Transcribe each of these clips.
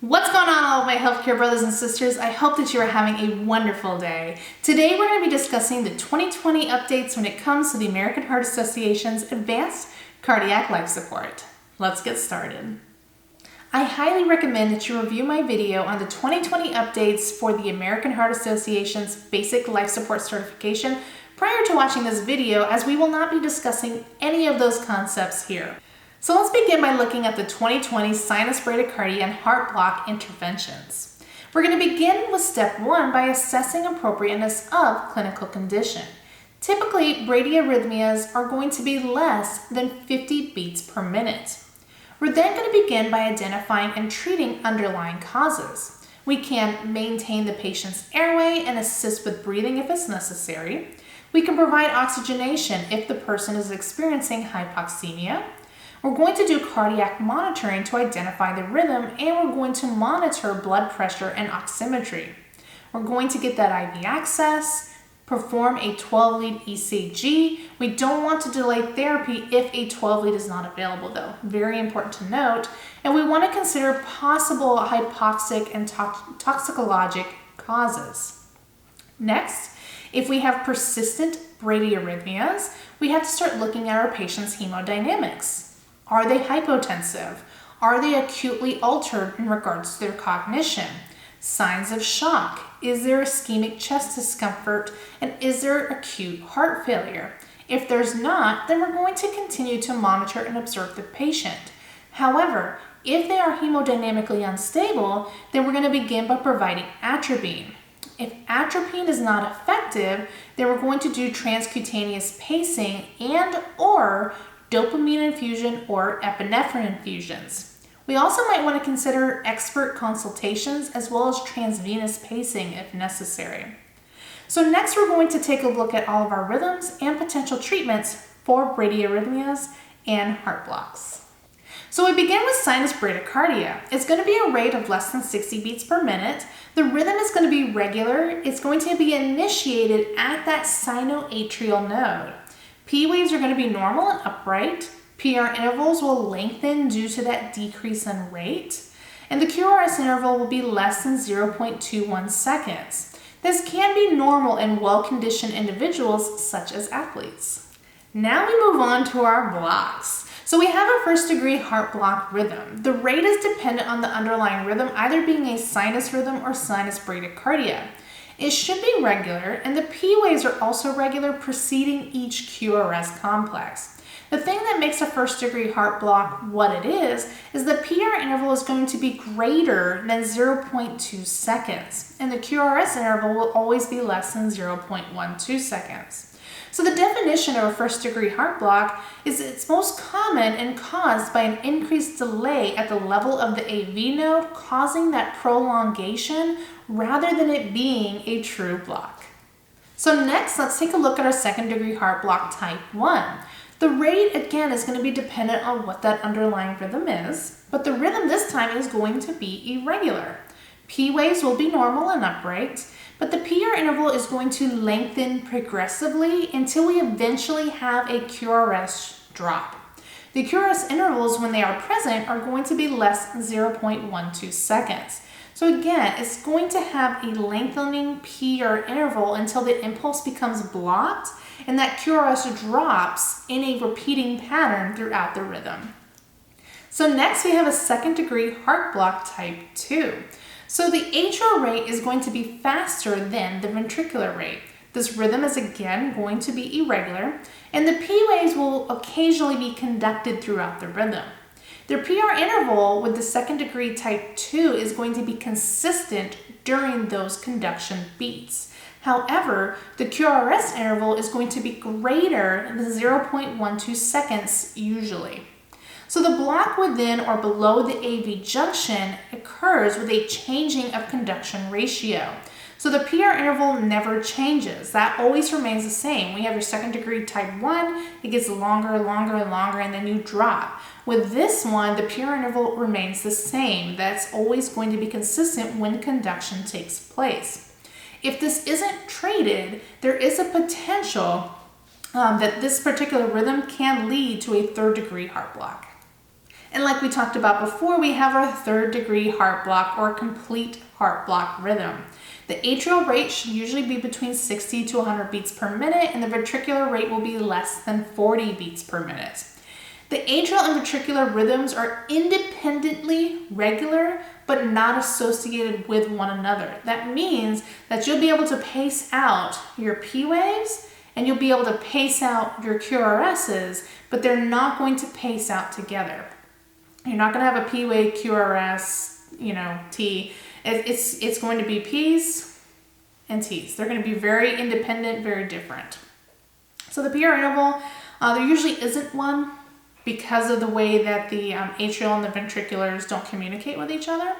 What's going on, all of my healthcare brothers and sisters? I hope that you are having a wonderful day. Today we're going to be discussing the 2020 updates when it comes to the American Heart Association's Advanced Cardiac Life Support. Let's get started. I highly recommend that you review my video on the 2020 updates for the American Heart Association's Basic Life Support Certification prior to watching this video, as we will not be discussing any of those concepts here. So let's begin by looking at the 2020 sinus bradycardia and heart block interventions. We're going to begin with step 1 by assessing appropriateness of clinical condition. Typically, bradyarrhythmias are going to be less than 50 beats per minute. We're then going to begin by identifying and treating underlying causes. We can maintain the patient's airway and assist with breathing if it's necessary. We can provide oxygenation if the person is experiencing hypoxemia. We're going to do cardiac monitoring to identify the rhythm, and we're going to monitor blood pressure and oximetry. We're going to get that IV access, perform a 12-lead ECG. We don't want to delay therapy if a 12-lead is not available though. Very important to note. And we want to consider possible hypoxic and toxicologic causes. Next, if we have persistent bradyarrhythmias, we have to start looking at our patient's hemodynamics. Are they hypotensive? Are they acutely altered in regards to their cognition? Signs of shock. Is there ischemic chest discomfort? And is there acute heart failure? If there's not, then we're going to continue to monitor and observe the patient. However, if they are hemodynamically unstable, then we're going to begin by providing atropine. If atropine is not effective, then we're going to do transcutaneous pacing and/or dopamine infusion or epinephrine infusions. We also might want to consider expert consultations as well as transvenous pacing if necessary. So next we're going to take a look at all of our rhythms and potential treatments for bradyarrhythmias and heart blocks. So we begin with sinus bradycardia. It's going to be a rate of less than 60 beats per minute. The rhythm is going to be regular. It's going to be initiated at that sinoatrial node. P waves are going to be normal and upright. PR intervals will lengthen due to that decrease in rate. And the QRS interval will be less than 0.21 seconds. This can be normal in well-conditioned individuals such as athletes. Now we move on to our blocks. So we have a first-degree heart block rhythm. The rate is dependent on the underlying rhythm, either being a sinus rhythm or sinus bradycardia. It should be regular, and the P waves are also regular preceding each QRS complex. The thing that makes a first-degree heart block what it is the PR interval is going to be greater than 0.2 seconds, and the QRS interval will always be less than 0.12 seconds. So the definition of a first-degree heart block is it's most common and caused by an increased delay at the level of the AV node, causing that prolongation rather than it being a true block. So next, let's take a look at our second-degree heart block type 1. The rate, again, is going to be dependent on what that underlying rhythm is, but the rhythm this time is going to be irregular. P waves will be normal and upright, but the PR interval is going to lengthen progressively until we eventually have a QRS drop. The QRS intervals, when they are present, are going to be less than 0.12 seconds. So again, it's going to have a lengthening PR interval until the impulse becomes blocked and that QRS drops in a repeating pattern throughout the rhythm. So next we have a second-degree heart block type 2. So the atrial rate is going to be faster than the ventricular rate. This rhythm is again going to be irregular, and the P waves will occasionally be conducted throughout the rhythm. The PR interval with the second-degree type 2 is going to be consistent during those conduction beats. However, the QRS interval is going to be greater than 0.12 seconds usually. So the block within or below the AV junction occurs with a changing of conduction ratio. So the PR interval never changes. That always remains the same. We have your second-degree type 1, it gets longer, longer, and longer, and then you drop. With this one, the PR interval remains the same. That's always going to be consistent when conduction takes place. If this isn't treated, there is a potential that this particular rhythm can lead to a third-degree heart block. And like we talked about before, we have our third degree heart block or complete heart block rhythm. The atrial rate should usually be between 60 to 100 beats per minute, and the ventricular rate will be less than 40 beats per minute. The atrial and ventricular rhythms are independently regular, but not associated with one another. That means that you'll be able to pace out your P waves and you'll be able to pace out your QRSs, but they're not going to pace out together. You're not going to have a P wave, QRS, T. It's going to be P's and T's. They're going to be very independent, very different. So the PR interval, there usually isn't one because of the way that the atrial and the ventriculars don't communicate with each other.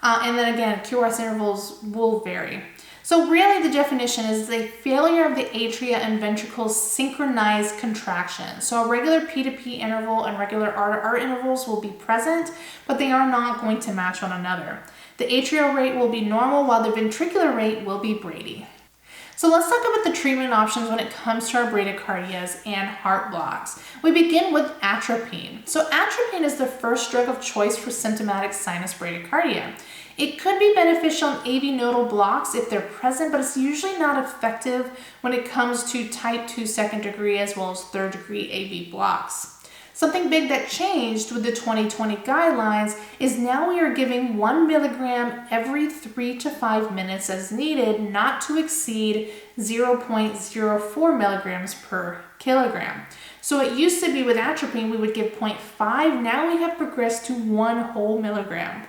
And then again, QRS intervals will vary. So really the definition is a failure of the atria and ventricles synchronized contraction. So a regular P to P interval and regular R to R intervals will be present, but they are not going to match one another. The atrial rate will be normal while the ventricular rate will be Brady. So let's talk about the treatment options when it comes to our bradycardias and heart blocks. We begin with atropine. So atropine is the first drug of choice for symptomatic sinus bradycardia. It could be beneficial in AV nodal blocks if they're present, but it's usually not effective when it comes to type 2 second degree as well as third degree AV blocks. Something big that changed with the 2020 guidelines is now we are giving 1 milligram every 3 to 5 minutes as needed, not to exceed 0.04 milligrams per kilogram. So it used to be with atropine, we would give 0.5. Now we have progressed to 1 whole milligram.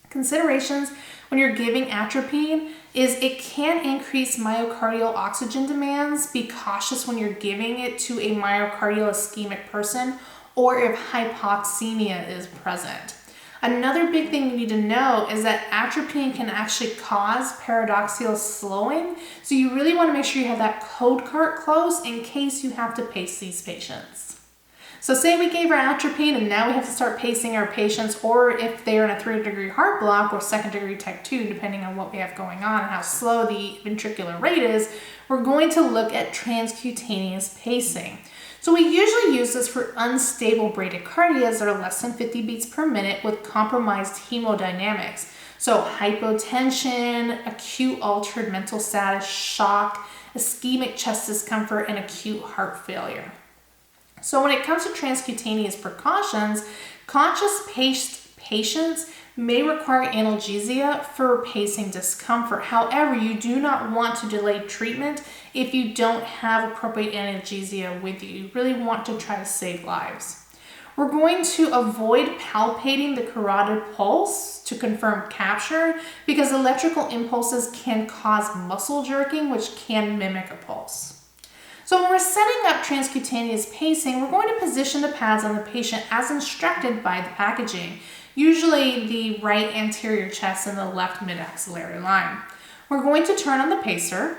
Considerations when you're giving atropine is it can increase myocardial oxygen demands. Be cautious when you're giving it to a myocardial ischemic person or if hypoxemia is present. Another big thing you need to know is that atropine can actually cause paradoxial slowing. So you really want to make sure you have that code cart close in case you have to pace these patients. So say we gave our atropine and now we have to start pacing our patients, or if they're in a 3rd degree heart block or 2nd degree type 2, depending on what we have going on and how slow the ventricular rate is, we're going to look at transcutaneous pacing. So we usually use this for unstable bradycardias that are less than 50 beats per minute with compromised hemodynamics. So hypotension, acute altered mental status, shock, ischemic chest discomfort, and acute heart failure. So when it comes to transcutaneous precautions, conscious paced patients may require analgesia for pacing discomfort. However, you do not want to delay treatment if you don't have appropriate analgesia with you. You really want to try to save lives. We're going to avoid palpating the carotid pulse to confirm capture because electrical impulses can cause muscle jerking, which can mimic a pulse. So when we're setting up transcutaneous pacing, we're going to position the pads on the patient as instructed by the packaging, usually the right anterior chest and the left mid-axillary line. We're going to turn on the pacer,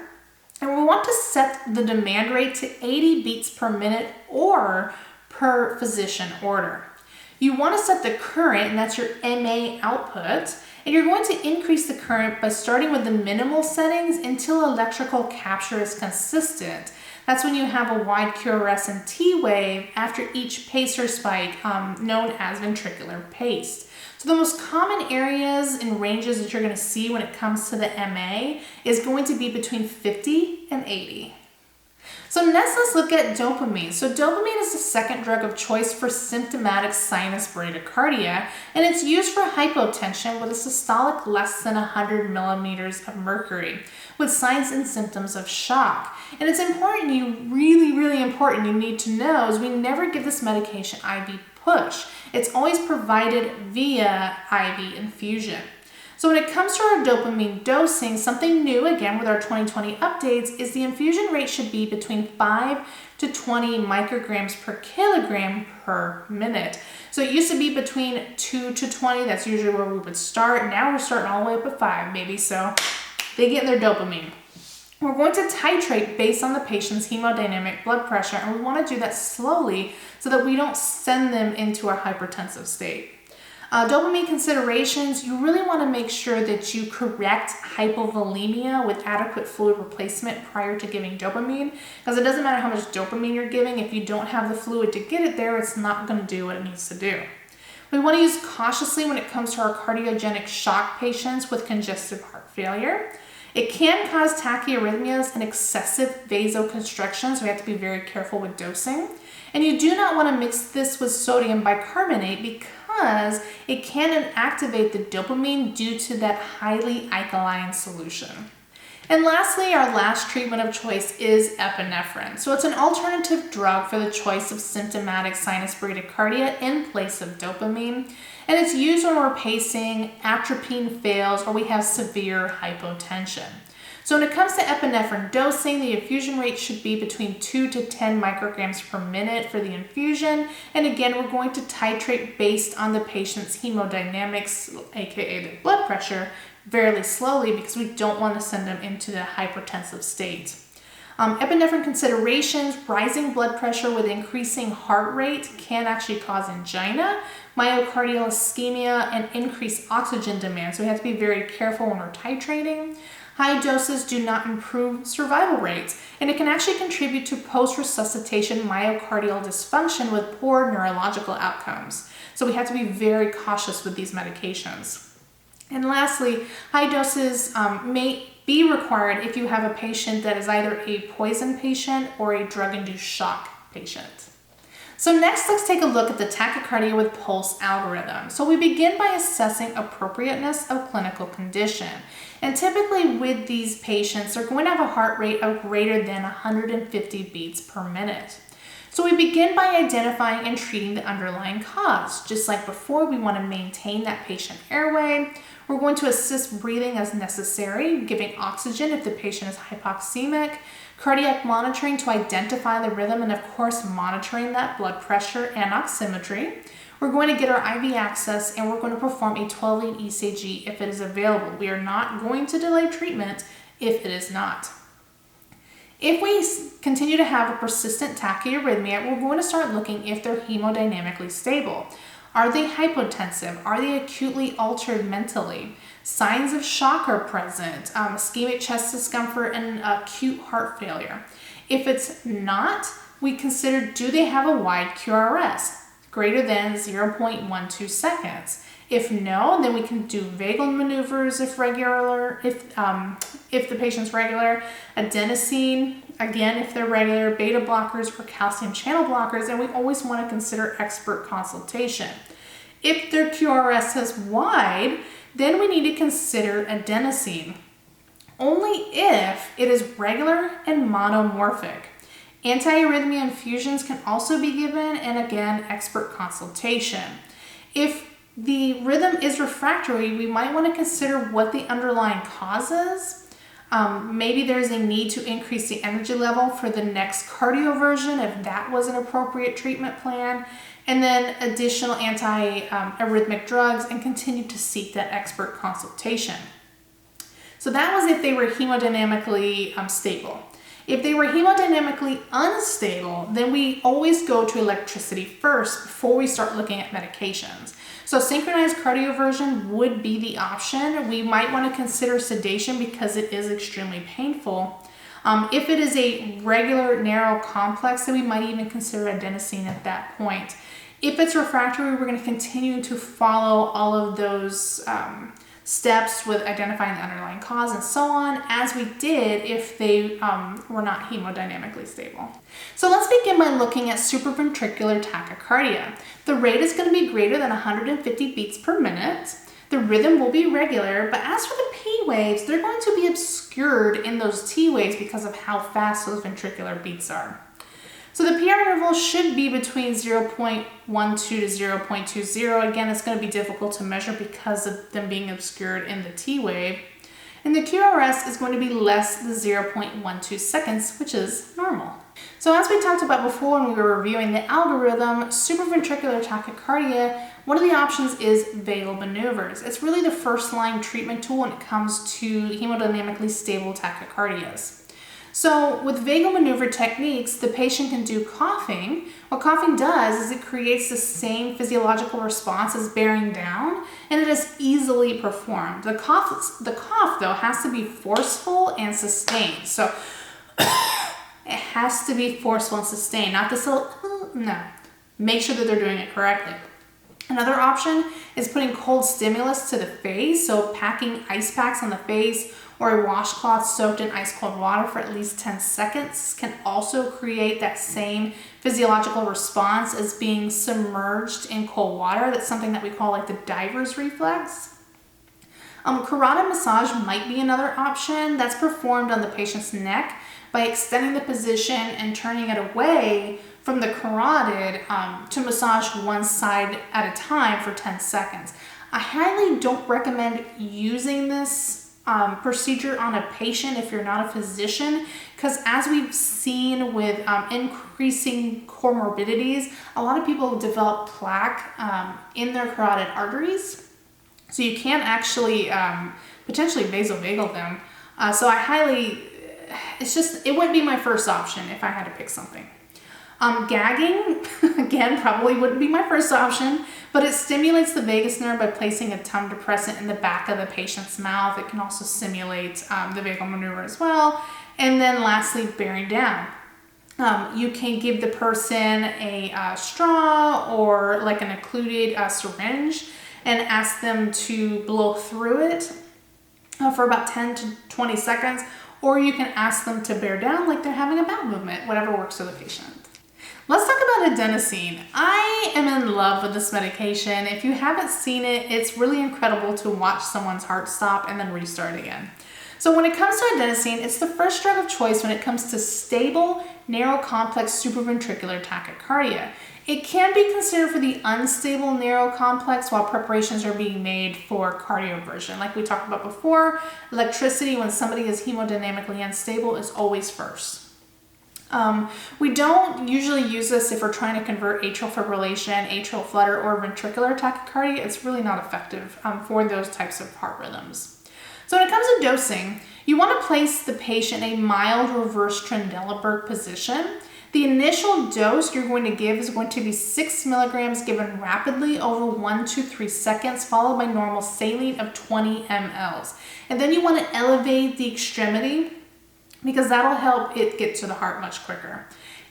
and we want to set the demand rate to 80 beats per minute or per physician order. You want to set the current, and that's your MA output, and you're going to increase the current by starting with the minimal settings until electrical capture is consistent. That's when you have a wide QRS and T wave after each pacer spike, known as ventricular paced. So the most common areas and ranges that you're going to see when it comes to the MA is going to be between 50 and 80. So next, let's look at dopamine. So dopamine is the second drug of choice for symptomatic sinus bradycardia, and it's used for hypotension with a systolic less than 100 millimeters of mercury, with signs and symptoms of shock. And it's important, really important you need to know is we never give this medication IV push. It's always provided via IV infusion. So when it comes to our dopamine dosing, something new again with our 2020 updates is the infusion rate should be between 5 to 20 micrograms per kilogram per minute. So it used to be between 2 to 20, that's usually where we would start. Now we're starting all the way up at 5 maybe, so they get their dopamine. We're going to titrate based on the patient's hemodynamic blood pressure, and we want to do that slowly so that we don't send them into a hypertensive state. Dopamine considerations, you really want to make sure that you correct hypovolemia with adequate fluid replacement prior to giving dopamine, because it doesn't matter how much dopamine you're giving. If you don't have the fluid to get it there, it's not going to do what it needs to do. We want to use cautiously when it comes to our cardiogenic shock patients with congestive heart failure. It can cause tachyarrhythmias and excessive vasoconstriction, so we have to be very careful with dosing. And you do not want to mix this with sodium bicarbonate because it can inactivate the dopamine due to that highly alkaline solution. And lastly, our last treatment of choice is epinephrine. So it's an alternative drug for the choice of symptomatic sinus bradycardia in place of dopamine. And it's used when we're pacing, atropine fails, or we have severe hypotension. So when it comes to epinephrine dosing, the infusion rate should be between 2 to 10 micrograms per minute for the infusion. And again, we're going to titrate based on the patient's hemodynamics, aka the blood pressure, fairly slowly because we don't want to send them into the hypertensive state. Epinephrine considerations: rising blood pressure with increasing heart rate can actually cause angina, myocardial ischemia, and increased oxygen demand. So we have to be very careful when we're titrating. High doses do not improve survival rates, and it can actually contribute to post-resuscitation myocardial dysfunction with poor neurological outcomes. So we have to be very cautious with these medications. And lastly, high doses may be required if you have a patient that is either a poison patient or a drug-induced shock patient. So next, let's take a look at the tachycardia with pulse algorithm. So we begin by assessing appropriateness of clinical condition. And typically with these patients, they're going to have a heart rate of greater than 150 beats per minute. So we begin by identifying and treating the underlying cause. Just like before, we want to maintain that patient airway. We're going to assist breathing as necessary, giving oxygen if the patient is hypoxemic, cardiac monitoring to identify the rhythm, and of course monitoring that blood pressure and oximetry. We're going to get our IV access, and we're going to perform a 12-lead ECG if it is available. We are not going to delay treatment if it is not. If we continue to have a persistent tachyarrhythmia, we're going to start looking if they're hemodynamically stable. Are they hypotensive? Are they acutely altered mentally? Signs of shock are present, ischemic chest discomfort, and acute heart failure. If it's not, we consider, do they have a wide QRS greater than 0.12 seconds? If no, then we can do vagal maneuvers if regular, if the patient's regular, adenosine, again, if they're regular, beta blockers or calcium channel blockers, and we always want to consider expert consultation. If their QRS is wide, then we need to consider adenosine, only if it is regular and monomorphic. Antiarrhythmia infusions can also be given, and again, expert consultation. If the rhythm is refractory, we might want to consider what the underlying cause is. Maybe there's a need to increase the energy level for the next cardioversion if that was an appropriate treatment plan, and then additional anti-arrhythmic drugs, and continue to seek that expert consultation. So that was if they were hemodynamically stable. If they were hemodynamically unstable, then we always go to electricity first before we start looking at medications. So synchronized cardioversion would be the option. We might want to consider sedation because it is extremely painful. If it is a regular narrow complex, then we might even consider adenosine at that point. If it's refractory, we're going to continue to follow all of those steps with identifying the underlying cause and so on, as we did if they were not hemodynamically stable. So let's begin by looking at supraventricular tachycardia. The rate is going to be greater than 150 beats per minute. The rhythm will be regular, but as for the P waves, they're going to be obscured in those T waves because of how fast those ventricular beats are. So the PR interval should be between 0.12 to 0.20. Again, it's going to be difficult to measure because of them being obscured in the T wave. And the QRS is going to be less than 0.12 seconds, which is normal. So as we talked about before when we were reviewing the algorithm, supraventricular tachycardia, one of the options is vagal maneuvers. It's really the first line treatment tool when it comes to hemodynamically stable tachycardias. So with vagal maneuver techniques, the patient can do coughing. What coughing does is it creates the same physiological response as bearing down, and it is easily performed. The cough though has to be forceful and sustained. So it has to be forceful and sustained, not this little, no. Make sure that they're doing it correctly. Another option is putting cold stimulus to the face, so packing ice packs on the face or a washcloth soaked in ice cold water for at least 10 seconds can also create that same physiological response as being submerged in cold water. That's something that we call like the diver's reflex. Carotid massage might be another option. That's performed on the patient's neck by extending the position and turning it away from the carotid to massage one side at a time for 10 seconds. I highly don't recommend using this procedure on a patient if you're not a physician, because as we've seen with increasing comorbidities, a lot of people develop plaque in their carotid arteries. So you can actually potentially vasovagal them. So I highly, it wouldn't be my first option if I had to pick something. Gagging, again, probably wouldn't be my first option, but it stimulates the vagus nerve by placing a tongue depressant in the back of the patient's mouth. It can also simulate the vagal maneuver as well. And then lastly, bearing down. You can give the person a straw or like an occluded syringe and ask them to blow through it for about 10 to 20 seconds, or you can ask them to bear down like they're having a bowel movement, whatever works for the patient. Let's talk about adenosine. I am in love with this medication. If you haven't seen it, it's really incredible to watch someone's heart stop and then restart again. So when it comes to adenosine, it's the first drug of choice when it comes to stable, narrow complex supraventricular tachycardia. It can be considered for the unstable narrow complex while preparations are being made for cardioversion. Like we talked about before, electricity when somebody is hemodynamically unstable is always first. We don't usually use this if we're trying to convert atrial fibrillation, atrial flutter, or ventricular tachycardia. It's really not effective for those types of heart rhythms. So when it comes to dosing, you want to place the patient in a mild reverse Trendelenburg position. The initial dose you're going to give is going to be 6 milligrams given rapidly over 1 to 3 seconds, followed by normal saline of 20 mLs. And then you want to elevate the extremity because that'll help it get to the heart much quicker.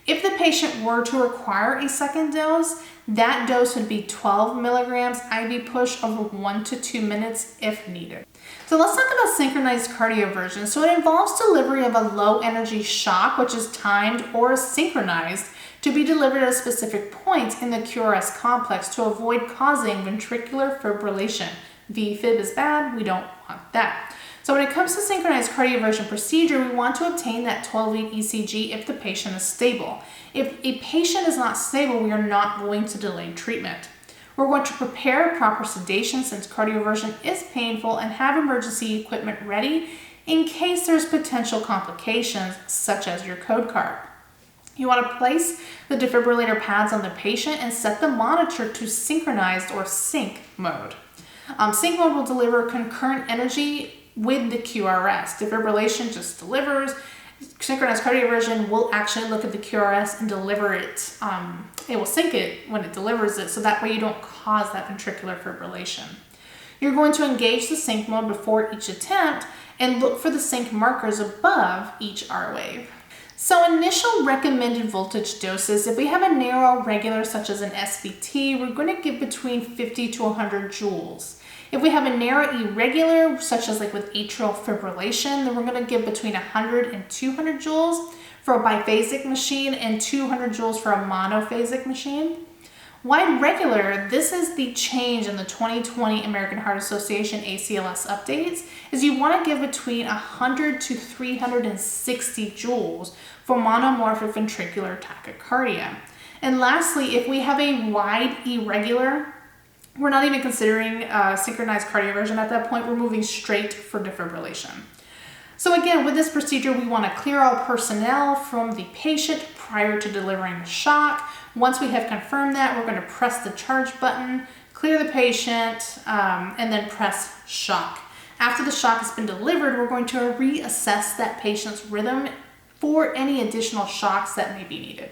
If the patient were to require a second dose, that dose would be 12 milligrams IV push over 1 to 2 minutes if needed. So let's talk about synchronized cardioversion. So it involves delivery of a low energy shock, which is timed or synchronized to be delivered at a specific point in the QRS complex to avoid causing ventricular fibrillation. VFib is bad, we don't want that. So when it comes to synchronized cardioversion procedure, we want to obtain that 12-lead ECG if the patient is stable. If a patient is not stable, we are not going to delay treatment. We're going to prepare proper sedation since cardioversion is painful and have emergency equipment ready in case there's potential complications such as your code card. You want to place the defibrillator pads on the patient and set the monitor to synchronized or sync mode. Sync mode will deliver concurrent energy with the QRS. Defibrillation just delivers. Synchronized cardioversion will actually look at the QRS and deliver it. It will sync it when it delivers it, so that way you don't cause that ventricular fibrillation. You're going to engage the sync mode before each attempt and look for the sync markers above each R wave. So initial recommended voltage doses, if we have a narrow regular such as an SVT, we're going to give between 50 to 100 joules. If we have a narrow irregular, such as like with atrial fibrillation, then we're going to give between 100 and 200 joules for a biphasic machine and 200 joules for a monophasic machine. Wide regular, this is the change in the 2020 American Heart Association ACLS updates, is you want to give between 100 to 360 joules for monomorphic ventricular tachycardia. And lastly, if we have a wide irregular, we're not even considering synchronized cardioversion at that point. We're moving straight for defibrillation. So again, with this procedure, we want to clear all personnel from the patient prior to delivering the shock. Once we have confirmed that, we're going to press the charge button, clear the patient, and then press shock. After the shock has been delivered, we're going to reassess that patient's rhythm for any additional shocks that may be needed.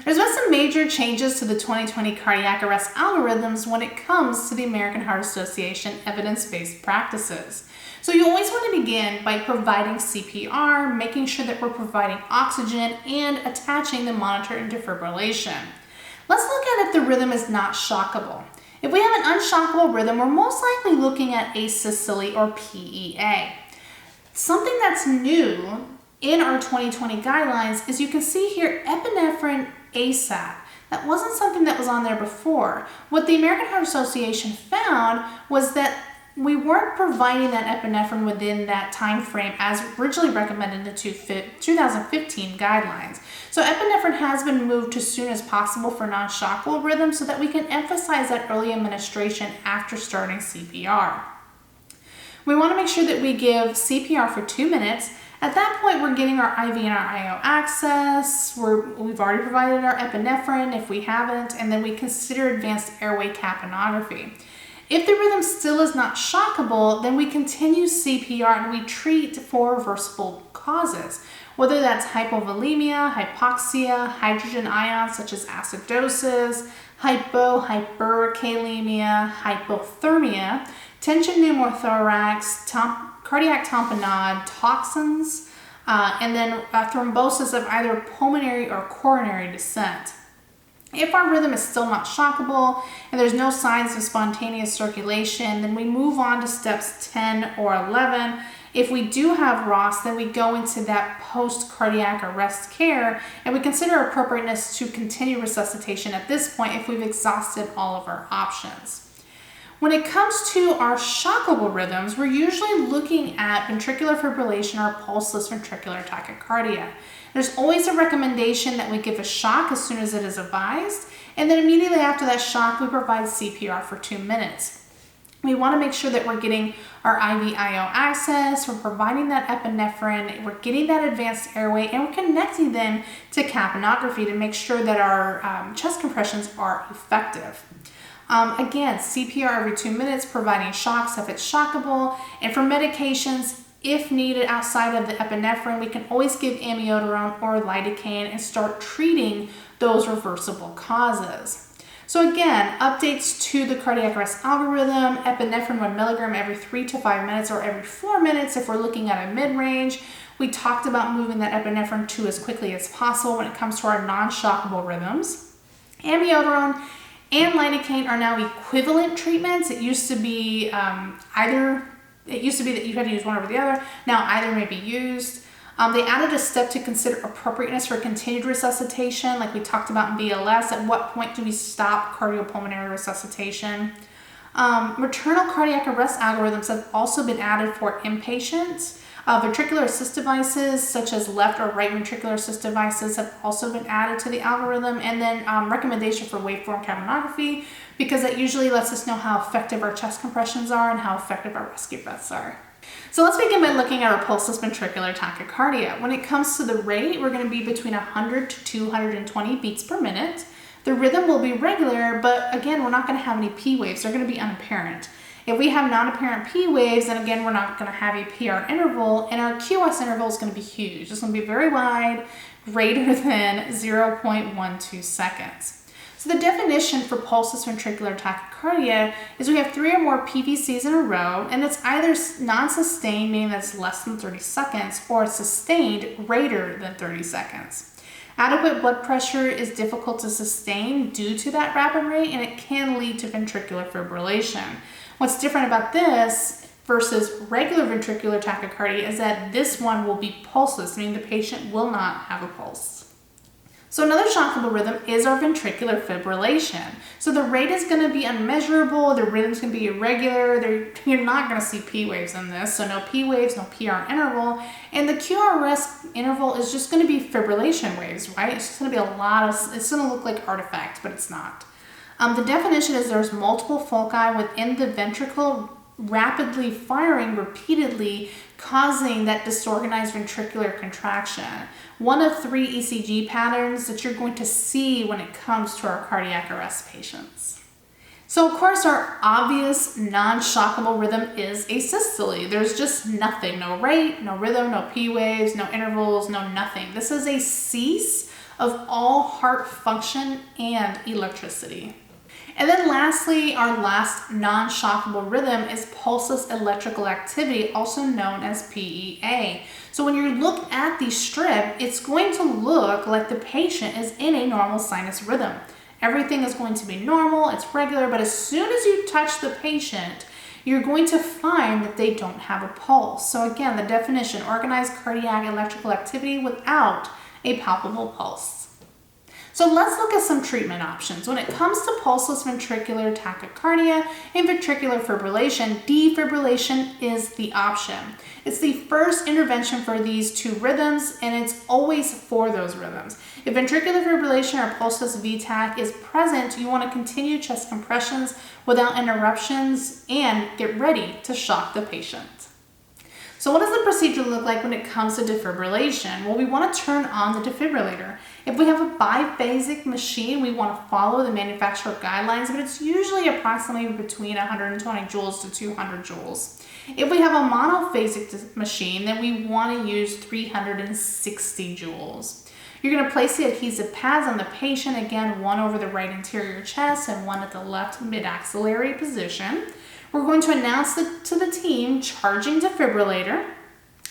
There's been some major changes to the 2020 cardiac arrest algorithms when it comes to the American Heart Association evidence-based practices. So you always want to begin by providing CPR, making sure that we're providing oxygen, and attaching the monitor and defibrillation. Let's look at if the rhythm is not shockable. If we have an unshockable rhythm, we're most likely looking at asystole or PEA. Something that's new in our 2020 guidelines is you can see here epinephrine ASAP. That wasn't something that was on there before. What the American Heart Association found was that we weren't providing that epinephrine within that time frame as originally recommended in the 2015 guidelines. So epinephrine has been moved to as soon as possible for non-shockable rhythms so that we can emphasize that early administration after starting CPR. We want to make sure that we give CPR for 2 minutes. At that point, we're getting our IV and our IO access. We've already provided our epinephrine if we haven't, and then we consider advanced airway capnography. If the rhythm still is not shockable, then we continue CPR and we treat for reversible causes, whether that's hypovolemia, hypoxia, hydrogen ions such as acidosis, hyperkalemia, hypothermia, tension pneumothorax, cardiac tamponade, toxins, and then thrombosis of either pulmonary or coronary descent. If our rhythm is still not shockable and there's no signs of spontaneous circulation, then we move on to steps 10 or 11. If we do have ROSC, then we go into that post-cardiac arrest care and we consider appropriateness to continue resuscitation at this point if we've exhausted all of our options. When it comes to our shockable rhythms, we're usually looking at ventricular fibrillation or pulseless ventricular tachycardia. There's always a recommendation that we give a shock as soon as it is advised, and then immediately after that shock, we provide CPR for 2 minutes. We want to make sure that we're getting our IV-IO access, we're providing that epinephrine, we're getting that advanced airway, and we're connecting them to capnography to make sure that our chest compressions are effective. Again, CPR every 2 minutes, providing shocks if it's shockable, and for medications, if needed outside of the epinephrine, we can always give amiodarone or lidocaine and start treating those reversible causes. So again, updates to the cardiac arrest algorithm, epinephrine 1 milligram every 3 to 5 minutes or every 4 minutes if we're looking at a mid-range. We talked about moving that epinephrine to as quickly as possible when it comes to our non-shockable rhythms. Amiodarone and lidocaine are now equivalent treatments. It used to be that you had to use one over the other. Now either may be used. They added a step to consider appropriateness for continued resuscitation, like we talked about in BLS. At what point do we stop cardiopulmonary resuscitation? Maternal cardiac arrest algorithms have also been added for inpatients. Ventricular assist devices, such as left or right ventricular assist devices, have also been added to the algorithm. And then recommendation for waveform capnography, because that usually lets us know how effective our chest compressions are and how effective our rescue breaths are. So let's begin by looking at our pulseless ventricular tachycardia. When it comes to the rate, we're going to be between 100 to 220 beats per minute. The rhythm will be regular, but again, we're not going to have any P waves. They're going to be unapparent. If we have non-apparent P waves, then again, we're not going to have a PR interval, and our QS interval is going to be huge. It's going to be very wide, greater than 0.12 seconds. So the definition for pulseless ventricular tachycardia is we have 3 or more PVCs in a row, and it's either non-sustained, meaning that's less than 30 seconds, or sustained, greater than 30 seconds. Adequate blood pressure is difficult to sustain due to that rapid rate, and it can lead to ventricular fibrillation. What's different about this versus regular ventricular tachycardia is that this one will be pulseless, meaning the patient will not have a pulse. So another shockable rhythm is our ventricular fibrillation. So the rate is going to be unmeasurable, the rhythm's going to be irregular, you're not going to see P waves in this, so no P waves, no PR interval, and the QRS interval is just going to be fibrillation waves, right? It's just going to be it's going to look like artifacts, but it's not. The definition is there's multiple foci within the ventricle rapidly firing repeatedly, causing that disorganized ventricular contraction. One of 3 ECG patterns that you're going to see when it comes to our cardiac arrest patients. So of course our obvious non-shockable rhythm is asystole. There's just nothing, no rate, no rhythm, no P waves, no intervals, no nothing. This is a cease of all heart function and electricity. And then lastly, our last non-shockable rhythm is pulseless electrical activity, also known as PEA. So when you look at the strip, it's going to look like the patient is in a normal sinus rhythm. Everything is going to be normal, it's regular, but as soon as you touch the patient, you're going to find that they don't have a pulse. So again, the definition, organized cardiac electrical activity without a palpable pulse. So let's look at some treatment options. When it comes to pulseless ventricular tachycardia and ventricular fibrillation, defibrillation is the option. It's the first intervention for these two rhythms, and it's always for those rhythms. If ventricular fibrillation or pulseless VTAC is present, you want to continue chest compressions without interruptions and get ready to shock the patient. So what does the procedure look like when it comes to defibrillation? Well, we want to turn on the defibrillator. If we have a biphasic machine, we want to follow the manufacturer guidelines, but it's usually approximately between 120 joules to 200 joules. If we have a monophasic machine, then we want to use 360 joules. You're going to place the adhesive pads on the patient, again, one over the right anterior chest and one at the left mid-axillary position. We're going to announce to the team charging defibrillator,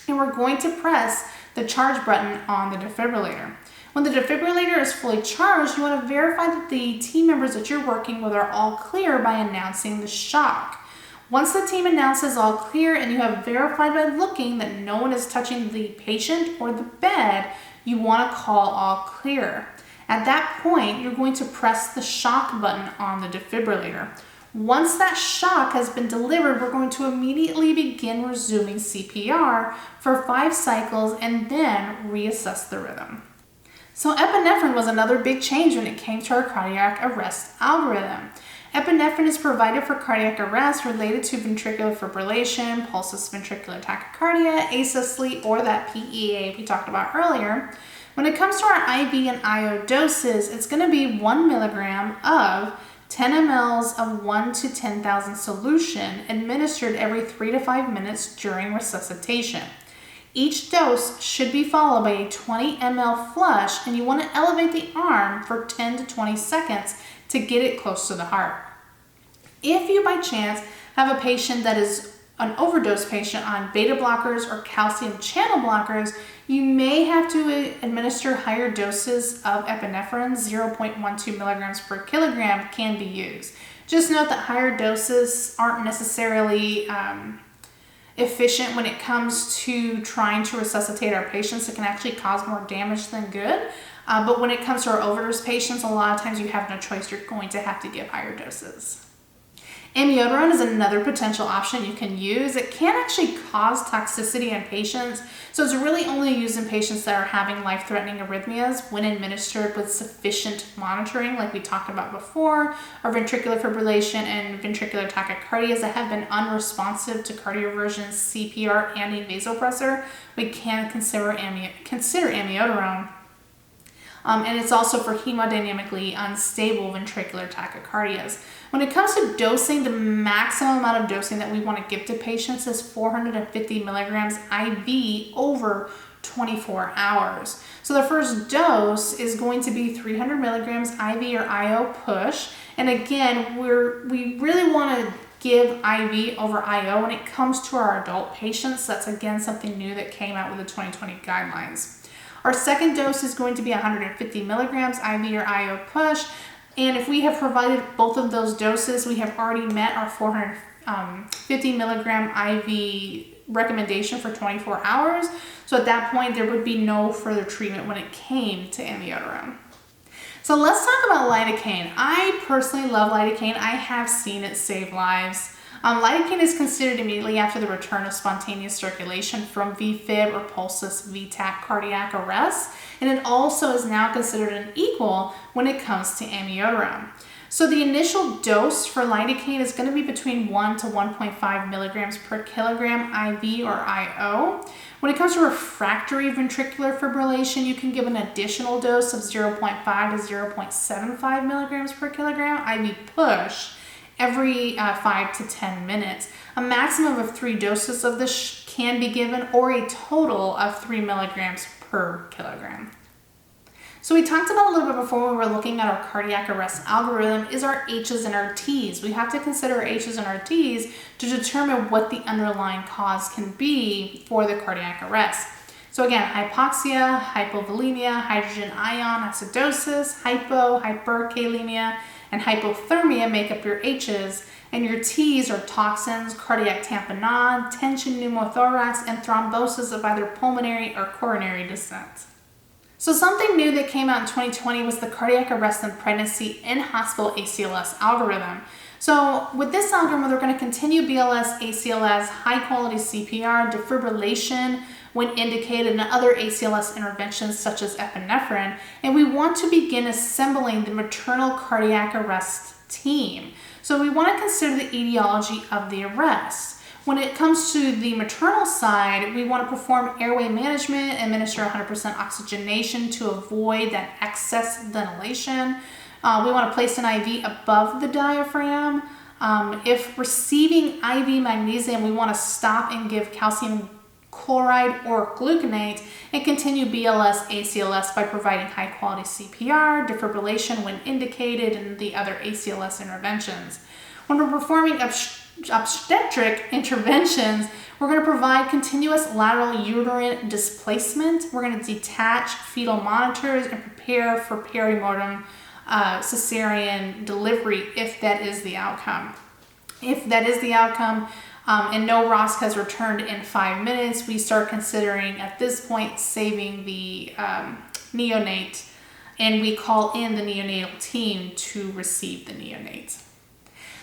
and we're going to press the charge button on the defibrillator. When the defibrillator is fully charged, you want to verify that the team members that you're working with are all clear by announcing the shock. Once the team announces all clear and you have verified by looking that no one is touching the patient or the bed, you want to call all clear. At that point, you're going to press the shock button on the defibrillator. Once that shock has been delivered, we're going to immediately begin resuming CPR for 5 cycles and then reassess the rhythm. So epinephrine was another big change when it came to our cardiac arrest algorithm. Epinephrine is provided for cardiac arrest related to ventricular fibrillation, pulseless ventricular tachycardia, asystole, or that PEA we talked about earlier. When it comes to our IV and IO doses, it's going to be 1 milligram of 10 mLs of 1 to 10,000 solution administered every 3 to 5 minutes during resuscitation. Each dose should be followed by a 20 ml flush, and you want to elevate the arm for 10 to 20 seconds to get it close to the heart. If you by chance have a patient that is an overdose patient on beta blockers or calcium channel blockers, you may have to administer higher doses of epinephrine. 0.12 milligrams per kilogram can be used. Just note that higher doses aren't necessarily efficient when it comes to trying to resuscitate our patients. It can actually cause more damage than good. But when it comes to our overdose patients, a lot of times you have no choice. You're going to have to give higher doses. Amiodarone is another potential option you can use. It can actually cause toxicity in patients, so it's really only used in patients that are having life-threatening arrhythmias when administered with sufficient monitoring, like we talked about before, or ventricular fibrillation and ventricular tachycardias that have been unresponsive to cardioversion, CPR, and a vasopressor. We can consider amiodarone. And it's also for hemodynamically unstable ventricular tachycardias. When it comes to dosing, the maximum amount of dosing that we want to give to patients is 450 milligrams IV over 24 hours. So the first dose is going to be 300 milligrams IV or IO push. And again, we really want to give IV over IO when it comes to our adult patients. That's again something new that came out with the 2020 guidelines. Our second dose is going to be 150 milligrams IV or IO push. And if we have provided both of those doses, we have already met our 450 milligram IV recommendation for 24 hours. So at that point, there would be no further treatment when it came to amiodarone. So let's talk about lidocaine. I personally love lidocaine. I have seen it save lives. Lidocaine is considered immediately after the return of spontaneous circulation from VFib or pulseless VTAC cardiac arrest, and it also is now considered an equal when it comes to amiodarone. So the initial dose for lidocaine is going to be between 1 to 1.5 milligrams per kilogram IV or IO. When it comes to refractory ventricular fibrillation, you can give an additional dose of 0.5 to 0.75 milligrams per kilogram IV push every 5 to 10 minutes. A maximum of 3 doses of this can be given, or a total of 3 milligrams per kilogram. So we talked about a little bit before when we were looking at our cardiac arrest algorithm is our H's and our T's. We have to consider our H's and our T's to determine what the underlying cause can be for the cardiac arrest. So So again, hypoxia, hypovolemia, hydrogen ion acidosis, hyperkalemia, and hypothermia make up your H's, and your T's are toxins, cardiac tamponade, tension pneumothorax, and thrombosis of either pulmonary or coronary descent. So something new that came out in 2020 was the cardiac arrest in pregnancy in-hospital ACLS algorithm. So with this algorithm, we're going to continue BLS, ACLS, high-quality CPR, defibrillation when indicated, and other ACLS interventions such as epinephrine, and we want to begin assembling the maternal cardiac arrest team. So we want to consider the etiology of the arrest. When it comes to the maternal side, we want to perform airway management, administer 100% oxygenation to avoid that excess ventilation. We want to place an IV above the diaphragm. If receiving IV magnesium, we want to stop and give calcium chloride or gluconate, and continue BLS, ACLS by providing high quality CPR, defibrillation when indicated, and the other ACLS interventions. When we're performing obstetric interventions, we're going to provide continuous lateral uterine displacement. We're going to detach fetal monitors and prepare for perimortem cesarean delivery if that is the outcome. If that is the outcome, and no ROSC has returned in 5 minutes, we start considering at this point saving the neonate, and we call in the neonatal team to receive the neonate.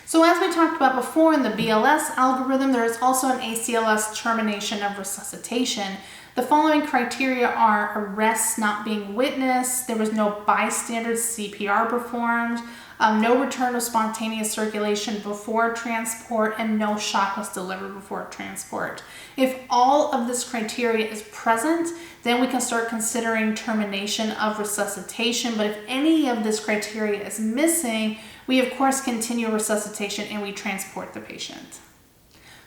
So as we talked about before in the BLS algorithm, there is also an ACLS termination of resuscitation. The following criteria are arrests not being witnessed, there was no bystander CPR performed, no return of spontaneous circulation before transport, and no shock was delivered before transport. If all of this criteria is present, then we can start considering termination of resuscitation. But if any of this criteria is missing, we of course continue resuscitation and we transport the patient.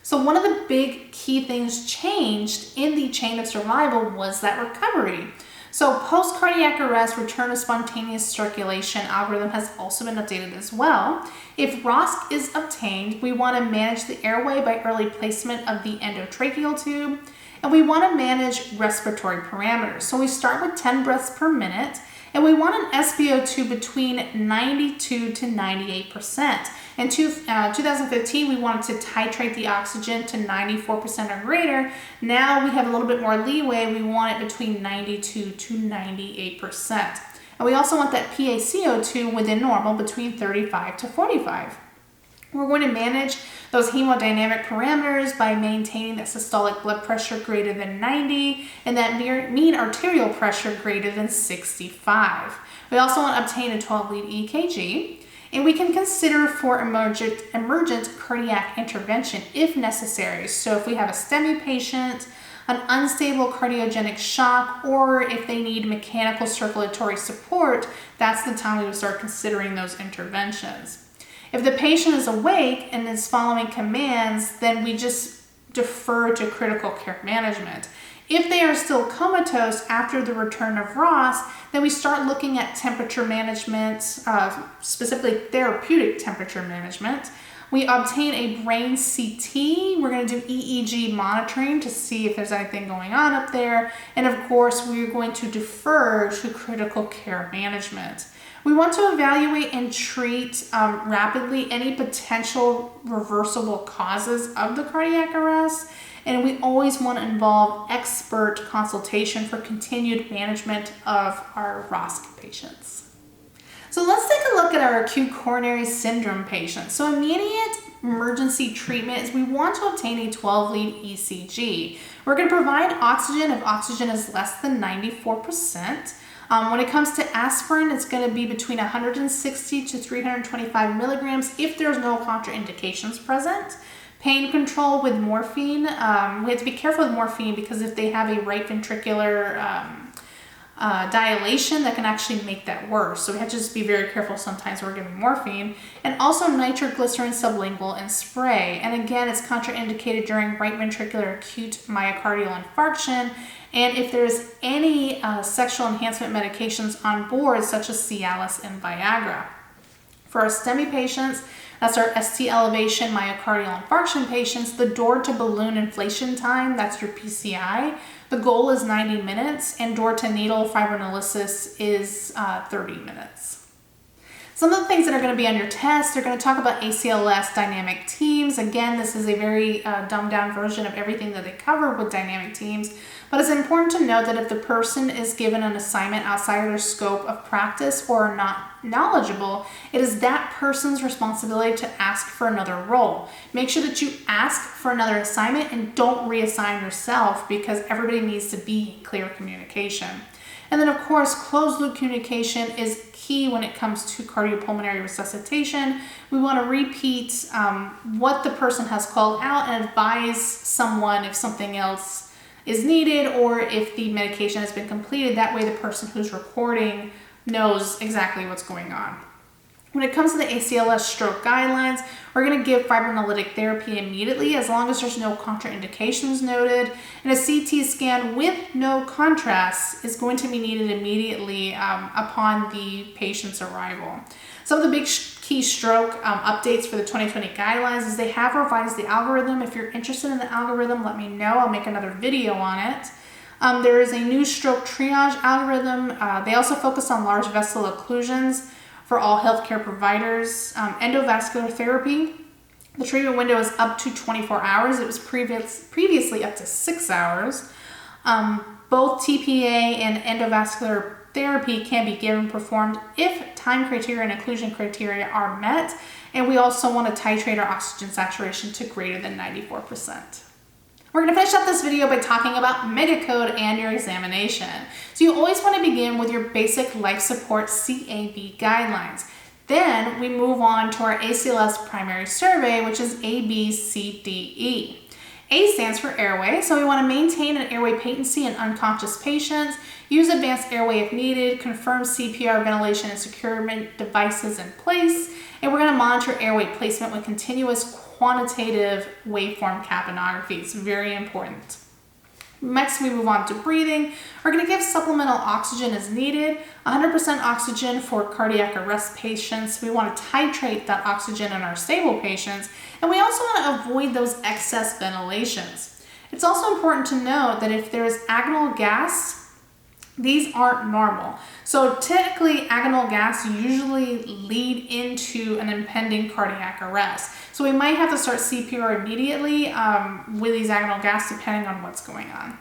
So one of the big key things changed in the chain of survival was that recovery. So post-cardiac arrest, return of spontaneous circulation algorithm has also been updated as well. If ROSC is obtained, we want to manage the airway by early placement of the endotracheal tube, and we want to manage respiratory parameters. So we start with 10 breaths per minute, and we want an SpO2 between 92 to 98%. In 2015, we wanted to titrate the oxygen to 94% or greater. Now we have a little bit more leeway. We want it between 92 to 98%. And we also want that PaCO2 within normal between 35 to 45. We're going to manage those hemodynamic parameters by maintaining that systolic blood pressure greater than 90 and that mean arterial pressure greater than 65. We also want to obtain a 12-lead EKG, and we can consider for emergent cardiac intervention if necessary. So if we have a STEMI patient, an unstable cardiogenic shock, or if they need mechanical circulatory support, that's the time we would start considering those interventions. If the patient is awake and is following commands, then we just defer to critical care management. If they are still comatose after the return of ROSC, then we start looking at temperature management, specifically therapeutic temperature management. We obtain a brain CT. We're going to do EEG monitoring to see if there's anything going on up there. And of course, we're going to defer to critical care management. We want to evaluate and treat rapidly any potential reversible causes of the cardiac arrest, and we always want to involve expert consultation for continued management of our ROSC patients. So let's take a look at our acute coronary syndrome patients. So immediate emergency treatment is we want to obtain a 12-lead ECG. We're going to provide oxygen if oxygen is less than 94%. When it comes to aspirin, it's going to be between 160 to 325 milligrams if there's no contraindications present. Pain control with morphine. We have to be careful with morphine because if they have a right ventricular dilation, that can actually make that worse. So we have to just be very careful sometimes when we're giving morphine. And also nitroglycerin sublingual and spray. And again, it's contraindicated during right ventricular acute myocardial infarction. And if there's any sexual enhancement medications on board, such as Cialis and Viagra. For our STEMI patients, That's our ST elevation myocardial infarction patients. The door to balloon inflation time, that's your PCI. The goal is 90 minutes, and door to needle fibrinolysis is 30 minutes. Some of the things that are going to be on your test, they're going to talk about ACLS dynamic teams. Again, this is a very dumbed down version of everything that they cover with dynamic teams. But it's important to note that if the person is given an assignment outside of their scope of practice or are not knowledgeable, it is that person's responsibility to ask for another role. Make sure that you ask for another assignment and don't reassign yourself, because everybody needs to be in clear communication. And then of course, closed loop communication is key when it comes to cardiopulmonary resuscitation. We want to repeat what the person has called out and advise someone if something else is needed or if the medication has been completed. That way the person who's recording knows exactly what's going on. When it comes to the ACLS stroke guidelines, we're going to give fibrinolytic therapy immediately as long as there's no contraindications noted. And a CT scan with no contrast is going to be needed immediately upon the patient's arrival. Some of the big key stroke updates for the 2020 guidelines is they have revised the algorithm. If you're interested in the algorithm, let me know. I'll make another video on it. There is a new stroke triage algorithm. They also focus on large vessel occlusions for all healthcare providers. Endovascular therapy, the treatment window is up to 24 hours. It was previously up to 6 hours. Both TPA and endovascular therapy can be performed if time criteria and inclusion criteria are met. And we also want to titrate our oxygen saturation to greater than 94%. We're going to finish up this video by talking about megacode and your examination. So you always want to begin with your basic life support CAB guidelines. Then we move on to our ACLS primary survey, which is A, B, C, D, E. A stands for airway, so we want to maintain an airway patency in unconscious patients, use advanced airway if needed, confirm CPR, ventilation, and securement devices in place, and we're going to monitor airway placement with continuous quantitative waveform capnography. It's very important. Next, we move on to breathing. We're going to give supplemental oxygen as needed, 100% oxygen for cardiac arrest patients. We want to titrate that oxygen in our stable patients, and we also want to avoid those excess ventilations. It's also important to note that if there is agonal gas, these aren't normal. So typically, agonal gas usually lead into an impending cardiac arrest. So we might have to start CPR immediately with these agonal gas depending on what's going on.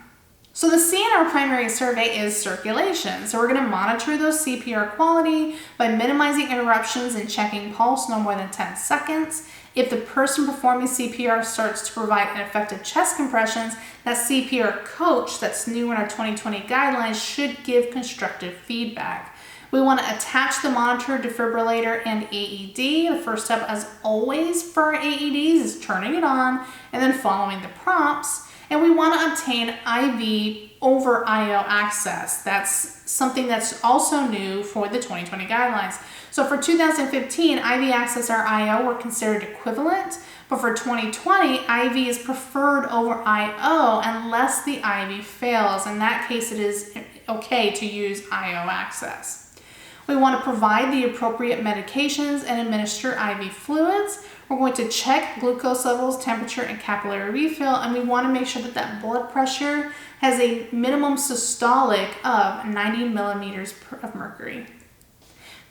So the C in our primary survey is circulation. So we're going to monitor those CPR quality by minimizing interruptions and checking pulse no more than 10 seconds. If the person performing CPR starts to provide ineffective chest compressions, that CPR coach that's new in our 2020 guidelines should give constructive feedback. We want to attach the monitor, defibrillator, and AED. The first step, as always, for our AEDs is turning it on and then following the prompts. And we want to obtain IV over IO access. That's something that's also new for the 2020 guidelines. So for 2015, IV access or IO were considered equivalent, but for 2020, IV is preferred over IO unless the IV fails. In that case, it is okay to use IO access. We want to provide the appropriate medications and administer IV fluids. We're going to check glucose levels, temperature, and capillary refill, and we want to make sure that that blood pressure has a minimum systolic of 90 millimeters of mercury.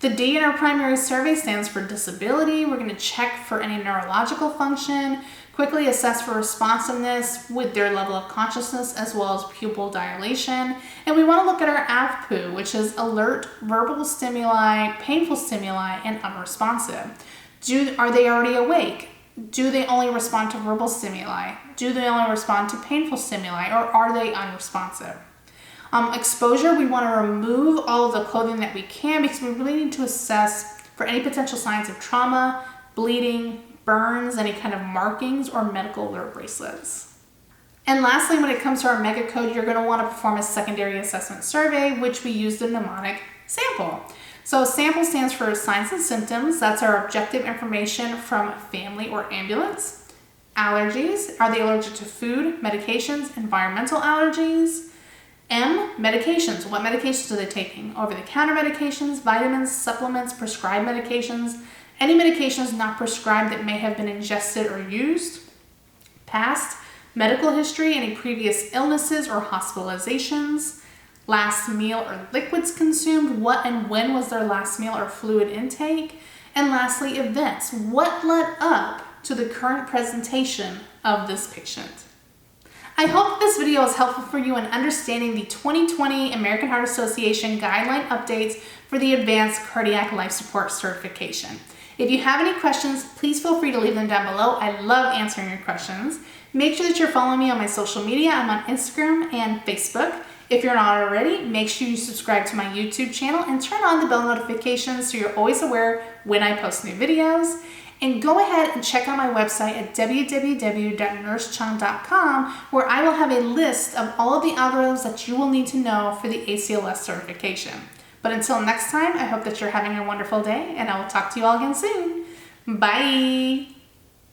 The D in our primary survey stands for disability. We're going to check for any neurological function, quickly assess for responsiveness with their level of consciousness as well as pupil dilation. And we want to look at our AVPU, which is alert, verbal stimuli, painful stimuli, and unresponsive. Are they already awake? Do they only respond to verbal stimuli? Do they only respond to painful stimuli, or are they unresponsive? Exposure, we want to remove all of the clothing that we can because we really need to assess for any potential signs of trauma, bleeding, burns, any kind of markings, or medical alert bracelets. And lastly, when it comes to our megacode, you're going to want to perform a secondary assessment survey, which we use the mnemonic SAMPLE. So SAMPLE stands for signs and symptoms. That's our objective information from family or ambulance. Allergies, are they allergic to food, medications, environmental allergies? M, medications. What medications are they taking? Over-the-counter medications, vitamins, supplements, prescribed medications. any medications not prescribed that may have been ingested or used, past medical history, any previous illnesses or hospitalizations, last meal or liquids consumed, what and when was their last meal or fluid intake, and lastly, events. What led up to the current presentation of this patient? I hope this video is helpful for you in understanding the 2020 American Heart Association Guideline Updates for the Advanced Cardiac Life Support Certification. If you have any questions, please feel free to leave them down below. I love answering your questions. Make sure that you're following me on my social media. I'm on Instagram and Facebook. If you're not already, make sure you subscribe to my YouTube channel and turn on the bell notifications so you're always aware when I post new videos. And go ahead and check out my website at www.nursechung.com, where I will have a list of all of the algorithms that you will need to know for the ACLS certification. But until next time, I hope that you're having a wonderful day, and I will talk to you all again soon. Bye!